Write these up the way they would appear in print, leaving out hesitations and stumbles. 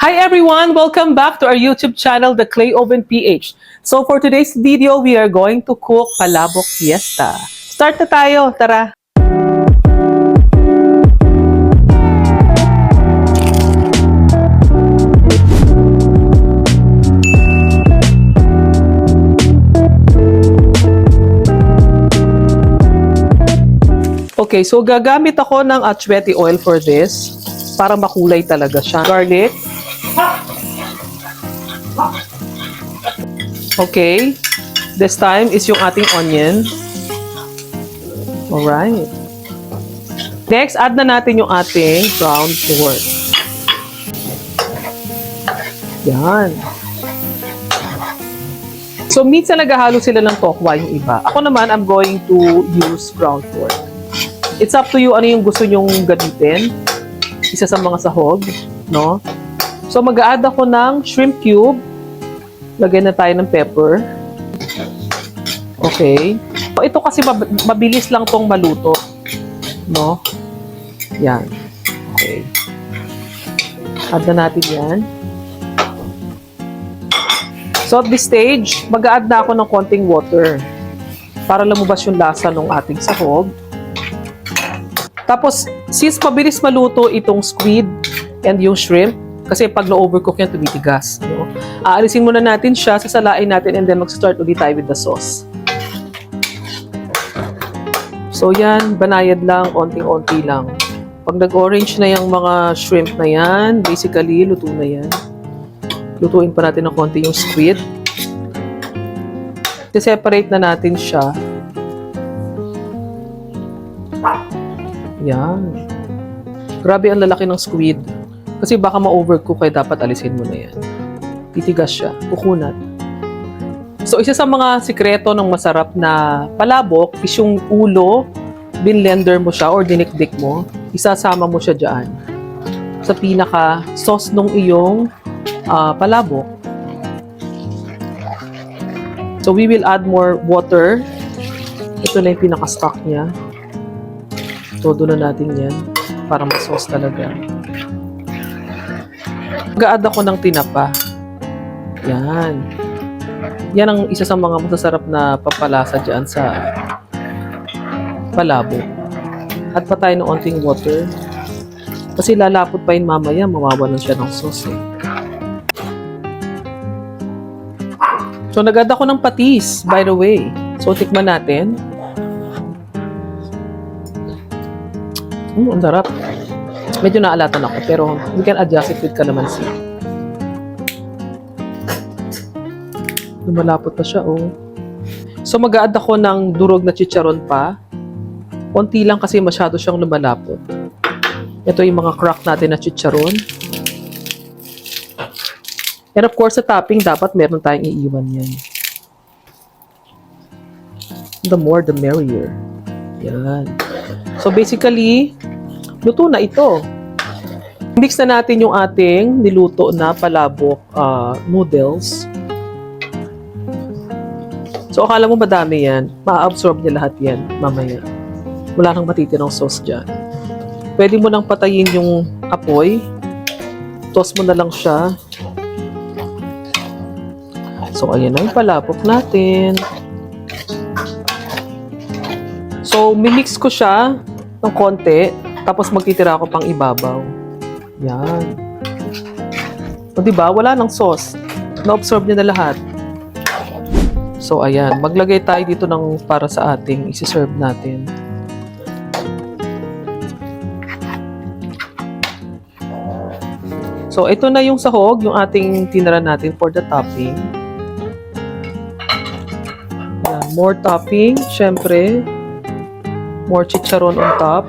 Hi everyone! Welcome back to our YouTube channel, The Clay Oven PH. So for today's video, we are going to cook palabok fiesta. Start na tayo! Tara! Okay, so gagamit ako ng achweti oil for this para makulay talaga siya. Garlic. Okay, this time is yung ating onion. Alright. Next, add na natin yung ating ground pork. Yan. So, minsan naghahalo sila ng tokwa yung iba. Ako naman, I'm going to use ground pork. It's up to you ano yung gusto nyong gamitin. Isa sa mga sahog, no? So, mag-a-add ako ng shrimp cube. Lagyan na tayo ng pepper. Okay. So, ito kasi mabilis lang tong maluto. No? Yan. Okay. Add na natin yan. So, at this stage, mag-a-add na ako ng konting water para lumabas yung lasa ng ating sahog. Tapos, since mabilis maluto itong squid and yung shrimp, kasi pag na-overcook yan, tumitigas. No? Aalisin muna natin siya, sasalain natin, and then mag-start ulit tayo with the sauce. So yan, banayad lang, onting-onti lang. Pag nag-orange na yung mga shrimp na yan, basically, luto na yan. Lutuin pa natin ng konti yung squid. I-separate na natin siya. Yan. Grabe ang lalaki ng squid. Kasi baka ma-overcook kaya dapat alisin mo na yan. Titigas siya. Kukunat. So, isa sa mga sikreto ng masarap na palabok is yung ulo, binlender mo siya or dinikdik mo, isasama mo siya dyan sa pinaka-sauce nung iyong palabok. So, we will add more water. Ito na yung pinaka-stock niya. Todo na natin yan para ma-sauce talaga. Mag-a-add ako ng tinapa. Yan. Yan ang isa sa mga masasarap na papalasa dyan sa palabok. Add pa tayo ng onting water. Kasi lalapot pa yun mamaya, mawawalan siya ng sauce eh. So, nag-add ako ng patis, by the way. So, tikman natin. Ang sarap. Medyo naalatan ako, pero we can adjust it with calamansi. Lumalapot na siya, oh. So, mag-a-add ako ng durog na chicharon pa. Konti lang kasi masyado siyang lumalapot. Ito yung mga crack natin na chicharon. And of course, sa topping, dapat meron tayong iiwan yan. The more, the merrier. Yan. So, basically, luto na ito. Mix na natin yung ating niluto na palabok noodles. So, akala mo madami yan. Ma-absorb niya lahat yan mamaya. Wala nang matitirang sauce dyan. Pwede mo nang patayin yung apoy. Toss mo na lang siya. So, ayan na yung palabok natin. So, mimix ko siya ng konti. Tapos magtitira ako pang ibabaw. Yan. O diba? Wala nang sauce. Na-absorb niya na lahat. So, ayan. Maglagay tayo dito ng para sa ating isi-serve natin. So, ito na yung sahog, yung ating tinira natin for the topping. Ayan. More topping. Syempre. More chicharon on top.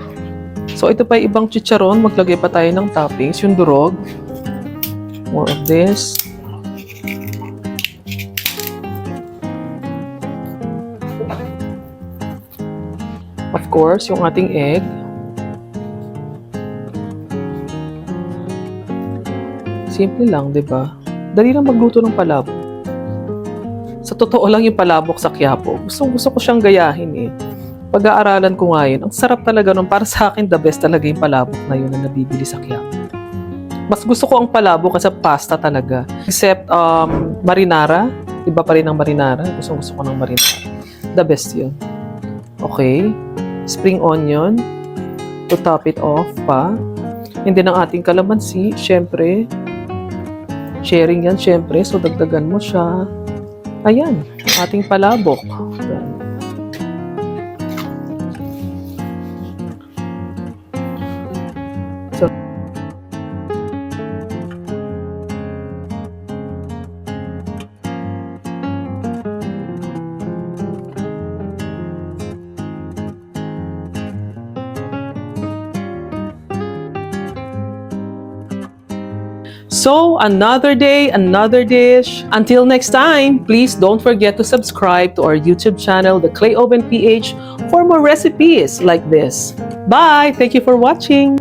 So, ito pa yung ibang chicharon. Maglagay pa tayo ng toppings. Yung durog. More of this. Of course, yung ating egg. Simple lang, diba? Dali lang magluto ng palabok. Sa totoo lang yung palabok sa Quiapo. Gusto ko siyang gayahin eh. Pag-aaralan ko nga yun, ang sarap talaga nun. Para sa akin, the best talaga yung palabok na yun na nabibili sa Quiapo. Mas gusto ko ang palabok kasi pasta talaga. Except marinara. Iba pa rin ang marinara. Gusto ko ng marinara. The best yun. Okay. Spring onion. To top it off pa. And then ang ating kalamansi, syempre. Sharing yan, syempre. So, dagdagan mo siya. Ayan. Ating palabok. Ayan. So, another day, another dish. Until next time, please don't forget to subscribe to our YouTube channel, The Clay Oven PH, for more recipes like this. Bye! Thank you for watching!